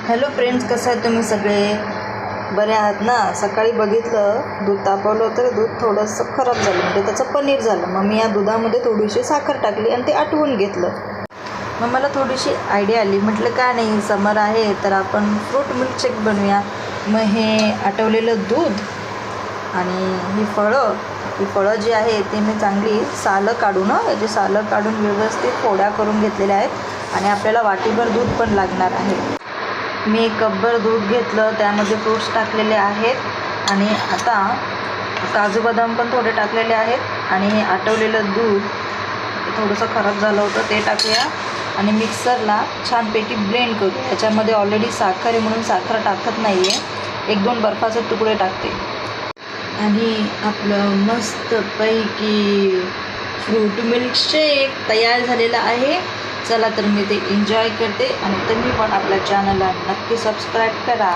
Hello friends, कसं आहे तुम्ही सगळे? बरे आहात ना? सकाळी बघितलं दूध तापवलं तर दूध थोडंसं खराब झालं, म्हणजे त्याचं पनीर झालं. मग मी या दुधामध्ये थोडीशी साखर टाकली आणि ते आटवून घेतलं. मग मला थोडीशी आयडिया आली, म्हटलं का नाही, समर आहे तर आपण फ्रूट मिल्कशेक बनवूया. मग हे आटवलेलं दूध आणि ही फळं जी आहे ते मी चांगली सालं काढून याची सालं काढून व्यवस्थित फोड्या करून घेतलेल्या आहेत आणि आपल्याला वाटीभर दूध पण लागणार आहे. मी एक कपभर दूध घेतलं, त्यामध्ये फ्रूट्स टाकलेले आहेत आणि आता काजू बदाम पण थोडे टाकलेले आहेत आणि हे आटवलेलं दूध थोडंसं खराब झालं होतं ते टाकूया आणि मिक्सरला छानपैकी ब्लेंड करू. त्याच्यामध्ये ऑलरेडी साखर आहे म्हणून साखर टाकत नाही आहे, 1-2 बर्फाचे तुकडे टाकते आणि आपलं मस्तपैकी फ्रूट मिल्कशेक तयार झालेलं आहे. चला तर मी ते एन्जॉय करते आणि तुम्ही पण आपल्या चॅनलला नक्की सबस्क्राईब करा.